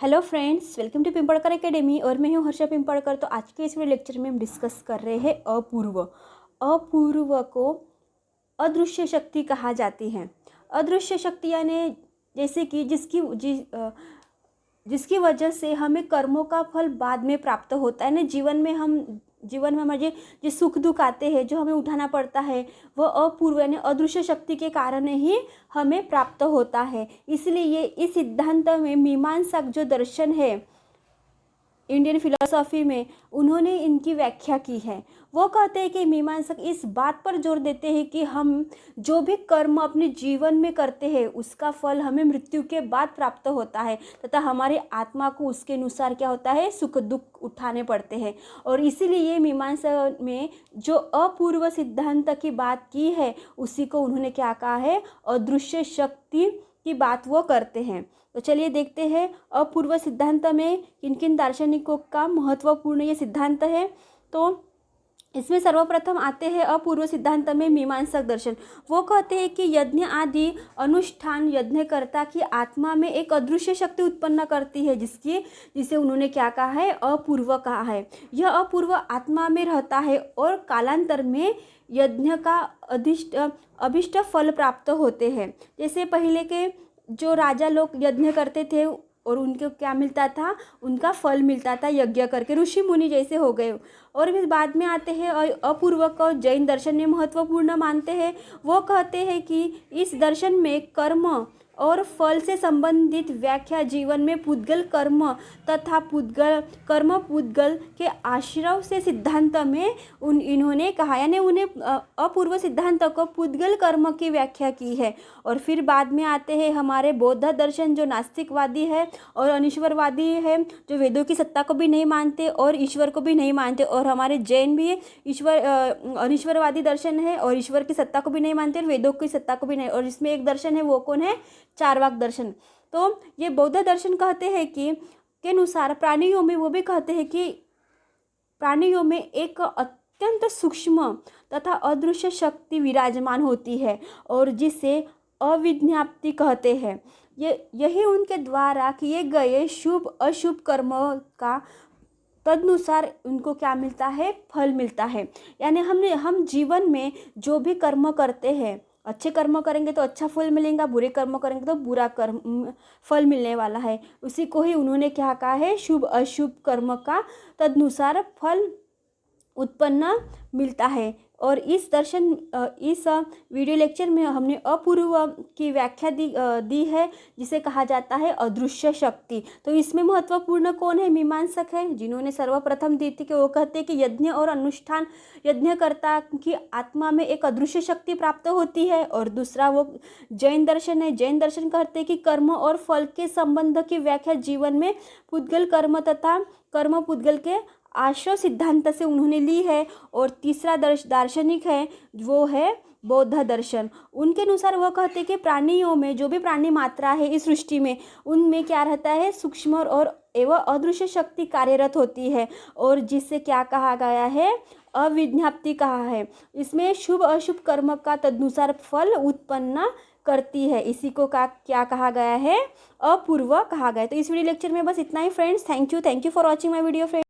Hello friends, welcome to Pimpadkar academy और मैं हूं हर्षा पिंपड़कर। तो आज के इस वीडियो लेक्चर में हम डिस्कस कर रहे हैं अपूर्व। अपूर्व को अदृश्य शक्ति कहा जाती है। अदृश्य शक्ति यानी जैसे कि जिसकी वजह से हमें कर्मों का फल बाद में प्राप्त होता है ना। जीवन में हमारे जो सुख दुख आते हैं, जो हमें उठाना पड़ता है, वह अपूर्व यानी अदृश्य शक्ति के कारण ही हमें प्राप्त होता है। इसलिए ये इस सिद्धांत में मीमांसक जो दर्शन है इंडियन फिलॉसफी में, उन्होंने इनकी व्याख्या की है। वो कहते हैं कि मीमांसक इस बात पर जोर देते हैं कि हम जो भी कर्म अपने जीवन में करते हैं उसका फल हमें मृत्यु के बाद प्राप्त होता है तथा हमारी आत्मा को उसके अनुसार क्या होता है, सुख दुख उठाने पड़ते हैं। और इसीलिए ये मीमांसा में जो अपूर्व सिद्धांत की बात की है उसी को उन्होंने क्या कहा है, अदृश्य शक्ति की बात वो करते हैं। तो चलिए देखते हैं अपूर्व सिद्धांत में किन किन दार्शनिकों का महत्वपूर्ण ये सिद्धांत है। तो इसमें सर्वप्रथम आते हैं अपूर्व सिद्धांत में मीमांसक दर्शन। वो कहते हैं कि यज्ञ आदि अनुष्ठान यज्ञकर्ता की आत्मा में एक अदृश्य शक्ति उत्पन्न करती है, जिसे उन्होंने क्या कहा है, अपूर्व कहा है। यह अपूर्व आत्मा में रहता है और कालांतर में यज्ञ का अभिष्ट फल प्राप्त होते हैं। जैसे पहले के जो राजा लोग यज्ञ करते थे और उनको क्या मिलता था, उनका फल मिलता था यज्ञ करके, ऋषि मुनि जैसे हो गए। और फिर बाद में आते हैं अपूर्व को जैन दर्शन में महत्वपूर्ण मानते हैं। वो कहते हैं कि इस दर्शन में कर्म और फल से संबंधित व्याख्या जीवन में पुद्गल कर्म तथा पुद्गल के आश्रय से सिद्धांत में इन्होंने कहा, यानी उन्हें अपूर्व सिद्धांत को पुद्गल कर्म की व्याख्या की है। और फिर बाद में आते हैं हमारे बौद्ध दर्शन, जो नास्तिकवादी है और अनिश्वरवादी है, जो वेदों की सत्ता को भी नहीं मानते और ईश्वर को भी नहीं मानते। और हमारे जैन भी अनिश्वरवादी दर्शन है और ईश्वर की सत्ता को भी नहीं मानते और वेदों की सत्ता को भी नहीं। और इसमें एक दर्शन है, वो कौन है, चार्वाक दर्शन। तो ये बौद्ध दर्शन कहते हैं कि के अनुसार प्राणियों में, वो भी कहते हैं कि प्राणियों में एक अत्यंत सूक्ष्म तथा अदृश्य शक्ति विराजमान होती है और जिसे अविज्ञाप्ति कहते हैं। यही उनके द्वारा किए गए शुभ अशुभ कर्मों का तदनुसार उनको क्या मिलता है, फल मिलता है। यानी हम जीवन में जो भी कर्म करते हैं, अच्छे कर्म करेंगे तो अच्छा फल मिलेगा, बुरे कर्म करेंगे तो बुरा कर्म फल मिलने वाला है। उसी को ही उन्होंने क्या कहा है, शुभ अशुभ कर्म का तदनुसार फल उत्पन्न मिलता है। और इस वीडियो लेक्चर में हमने अपूर्व की व्याख्या दी है, जिसे कहा जाता है अदृश्य शक्ति। तो इसमें महत्वपूर्ण कौन है, मीमांसक है, जिन्होंने सर्वप्रथम दी थी कि वो कहते हैं कि यज्ञ और अनुष्ठान यज्ञकर्ता की आत्मा में एक अदृश्य शक्ति प्राप्त होती है। और दूसरा वो जैन दर्शन है। जैन दर्शन कहते हैं कि कर्म और फल के संबंध की व्याख्या जीवन में पुद्गल कर्म तथा कर्म पुद्गल के आश्रय सिद्धांत से उन्होंने ली है। और तीसरा दार्शनिक है, वो है बौद्ध दर्शन। उनके अनुसार वह कहते हैं कि प्राणियों में जो भी प्राणी मात्रा है इस सृष्टि में, उनमें क्या रहता है, सूक्ष्म और एवं अदृश्य शक्ति कार्यरत होती है और जिससे क्या कहा गया है, अविज्ञाप्ति कहा है। इसमें शुभ अशुभ कर्म का तदनुसार फल उत्पन्न करती है। इसी को क्या कहा गया है, अपूर्व कहा गया है। तो इस वीडियो लेक्चर में बस इतना ही friends. Thank you for watching my video friends.